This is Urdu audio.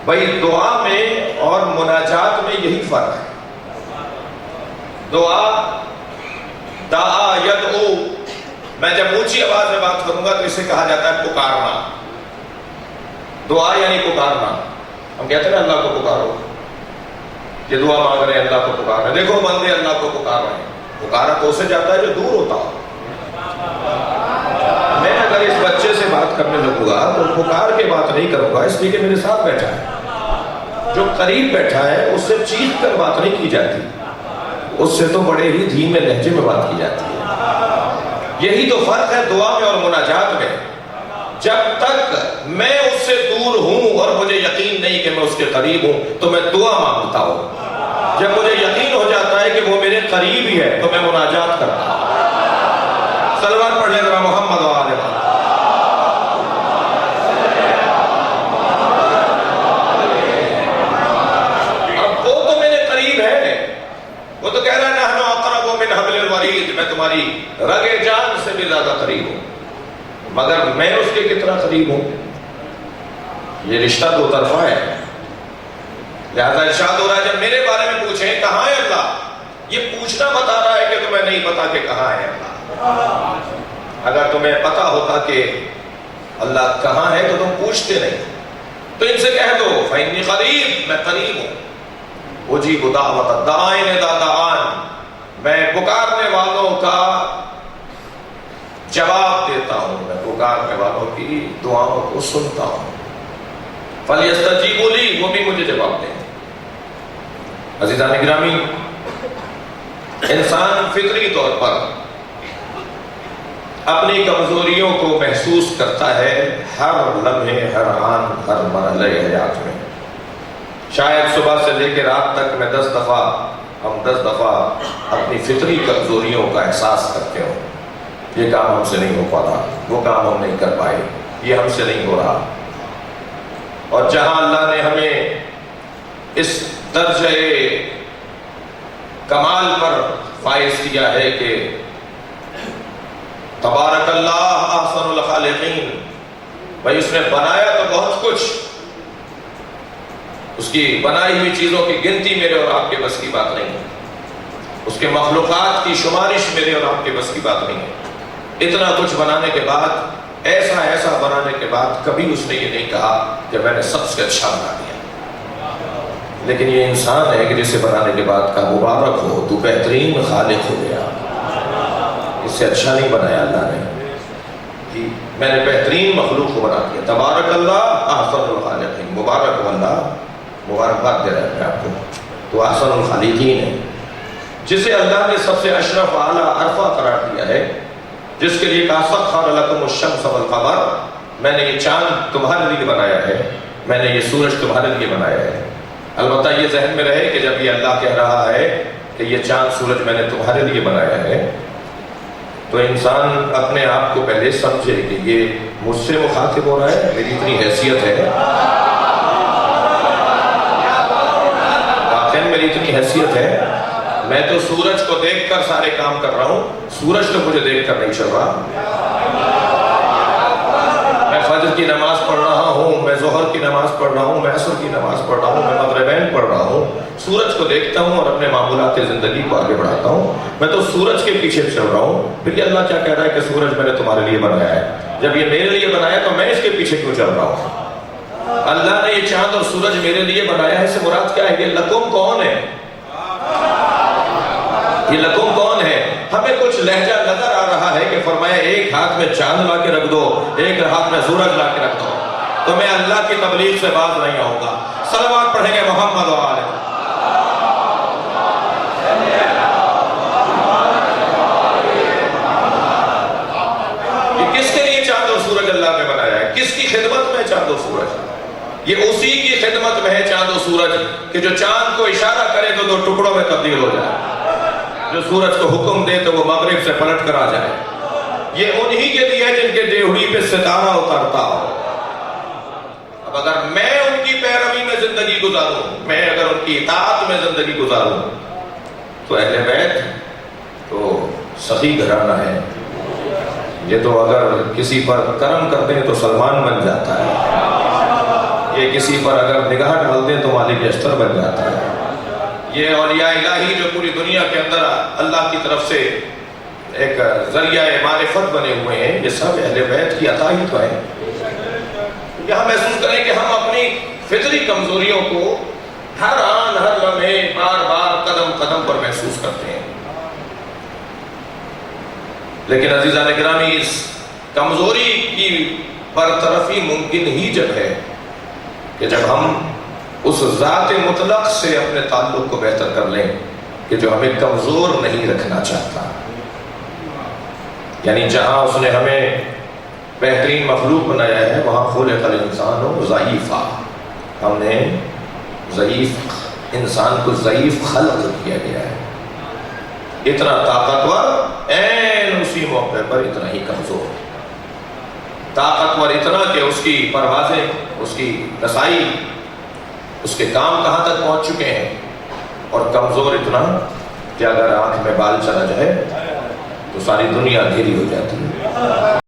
بھائی دعا میں اور مناجات میں یہی فرق ہے. دعا دعا یدعو، میں جب اونچی آواز میں بات کروں گا تو اسے کہا جاتا ہے پکارنا. دعا یعنی پکارنا. ہم کہتے ہیں نا اللہ کو پکارو، یہ دعا مانگ رہے ہیں اللہ کو پکار رہے ہیں. دیکھو بندے اللہ کو پکار رہے ہیں. پکارا تو اسے جاتا ہے جو دور ہوتا ہو. میں اگر اس بچے سے بات کرنے لگوں گا تو پکار کے بات نہیں کروں گا، اس لیے کہ میرے ساتھ بیٹھا ہے. جو قریب بیٹھا ہے اس سے چیخ کر بات نہیں کی جاتی، اس سے تو بڑے ہی دھیمے لہجے میں بات کی جاتی ہے. یہی تو فرق ہے دعا میں اور مناجات میں. جب تک میں اس سے دور ہوں اور مجھے یقین نہیں کہ میں اس کے قریب ہوں تو میں دعا مانگتا ہوں. جب مجھے یقین ہو جاتا ہے کہ وہ میرے قریب ہی ہے تو میں مناجات کرتا ہوں. صلوات پڑھ لیں ذرا محمد و آل محمد. اب وہ تو میرے قریب ہے، وہ تو کہہ رہا ہے نحن اقرب من حبل الورید، میں تمہاری رگ جان سے بھی زیادہ قریب ہوں. مگر میں اس کے کتنا قریب ہوں؟ یہ رشتہ دو طرفہ ہے. لہذا ارشاد ہو رہا ہے جب میرے بارے میں پوچھیں کہاں ہے اللہ، یہ پوچھنا بتا رہا ہے کہ تمہیں نہیں پتا کہ کہاں ہے اللہ. اگر تمہیں پتا ہوتا کہ اللہ کہاں ہے تو تم پوچھتے نہیں. تو ان سے کہہ دو فإنی قریب، میں قریب ہوں. اجیب دعوت الداعی اذا دعان، میں پکارنے والوں کا جواب دیتا ہوں، میں پکارنے والوں کی دعاؤں کو سنتا ہوں. فَلْيَسْتَجِيبُوا لِي، وہ بھی مجھے جواب دیں. عزیزان گرامی، انسان فطری طور پر اپنی کمزوریوں کو محسوس کرتا ہے ہر لمحے، ہر آن، ہر مرحلہ حیات میں. شاید صبح سے لے کے رات تک میں 10 دفعہ اپنی فطری کمزوریوں کا احساس کرتے ہوں. یہ کام ہم سے نہیں ہو پاتا، وہ کام ہم نہیں کر پائے، یہ ہم سے نہیں ہو رہا. اور جہاں اللہ نے ہمیں اس درجہ کمال پر فائز کیا ہے کہ تبارک اللہ احسن الخالقین، بھائی اس نے بنایا تو بہت کچھ، اس کی بنائی ہوئی چیزوں کی گنتی میرے اور آپ کے بس کی بات نہیں ہے. اس کے مخلوقات کی شمارش میرے اور آپ کے بس کی بات نہیں ہے. اتنا کچھ بنانے کے بعد، ایسا بنانے کے بعد کبھی اس نے یہ نہیں کہا کہ میں نے سب سے اچھا بنا دیا. لیکن یہ انسان ہے کہ جسے بنانے کے بعد کہا مبارک ہو تو بہترین خالق ہو گیا. اس سے اچھا نہیں بنایا اللہ نے، میں نے بہترین مخلوق کو بنا دیا. تبارک اللہ احسن الخالقین، مبارک ہو اللہ، مبارکباد دے رہا ہے آپ کو. تو احسن الخالقین ہے جسے اللہ نے سب سے اشرف اعلیٰ عرفہ قرار دیا ہے، جس کے لیے کہا سخر لکم الشمس والقمر، میں نے یہ چاند تمہارے لیے بنایا ہے، میں نے یہ سورج تمہارے لیے بنایا ہے. البتہ یہ ذہن میں رہے کہ جب یہ اللہ کہہ رہا ہے کہ یہ چاند سورج میں نے تمہارے لیے بنایا ہے، تو انسان اپنے آپ کو پہلے سمجھے کہ یہ مجھ سے مخاطب ہو رہا ہے، میری اتنی حیثیت ہے، واقعی میری اتنی حیثیت ہے. میں تو سورج کو دیکھ کر سارے کام کر رہا ہوں، سورج تو مجھے دیکھ کر نہیں چل رہا. میں فجر کی نماز پڑھ رہا ہوں، میں ظہر کی نماز پڑھ رہا ہوں، میں عصر کی نماز پڑھ رہا ہوں، میں مغربین پڑھ رہا ہوں، سورج کو دیکھتا ہوں اور اپنے معمولات زندگی کو آگے بڑھاتا ہوں. میں تو سورج کے پیچھے چل رہا ہوں. پھر یہ اللہ کیا کہہ رہا ہے کہ سورج میں نے تمہارے لیے بنایا ہے. جب یہ میرے لیے بنایا تو میں اس کے پیچھے کیوں چل رہا ہوں؟ اللہ نے یہ چاند اور سورج میرے لیے بنایا ہے، اس سے مراد کیا ہے؟ یہ لکم کون ہے؟ یہ لکم کون ہے؟ ہمیں کچھ لہجہ نظر آ رہا ہے کہ فرمایا ایک ہاتھ میں چاند لا کے رکھ دو، ایک ہاتھ میں سورج لا کے رکھ دو، تو میں اللہ کی تبلیغ سے باز نہیں آؤں گا. صلوات پڑھیں گے محمد و آل. یہ کس کے لیے چاند اور سورج اللہ نے بنایا ہے؟ کس کی خدمت میں چاند اور سورج؟ یہ اسی کی خدمت میں ہے چاند و سورج کہ جو چاند کو اشارہ کرے تو 2 ٹکڑوں میں تبدیل ہو جائے، جو سورج کو حکم دے تو وہ مغرب سے پلٹ کر آ جائے. یہ انہی کے لیے ہے جن کے دیوڑی پہ ستارہ اترتا ہو. اب اگر میں ان کی پیروی میں زندگی گزاروں، میں اگر ان کی اطاعت میں زندگی گزاروں، تو اہل بیت تو سخی گھرانہ ہے. یہ تو اگر کسی پر کرم کر دیں تو سلمان بن جاتا ہے. کہ کسی پر اگر نگاہ ڈال دیں تو مالک اشتر بن جاتا ہے۔ یہ اولیاء الہی جو پوری دنیا کے اندر اللہ کی طرف سے ایک ذریعہ معرفت بنے ہوئے ہیں، یہ سب اہل بیت کی عطا ہی تو ہے۔ یہاں محسوس کریں کہ ہم اپنی فطری کمزوریوں کو ہر آن ہر لمحے بار بار قدم قدم پر محسوس کرتے ہیں، لیکن عزیزان گرامی اس کمزوری کی برطرفی ممکن ہی جب ہے کہ جب ہم اس ذات مطلق سے اپنے تعلق کو بہتر کر لیں کہ جو ہمیں کمزور نہیں رکھنا چاہتا، یعنی جہاں اس نے ہمیں بہترین مخلوق بنایا ہے وہاں خلق الانسان ضعیفا، ہم نے ضعیف انسان کو ضعیف خلق کیا گیا ہے، اتنا طاقتور عین اسی موقع پر اتنا ہی کمزور، طاقتور اتنا کہ اس کی پروازیں، اس کی رسائی، اس کے کام کہاں تک پہنچ چکے ہیں، اور کمزور اتنا کہ اگر آنکھ میں بال چلا جائے تو ساری دنیا اندھیری ہو جاتی ہے۔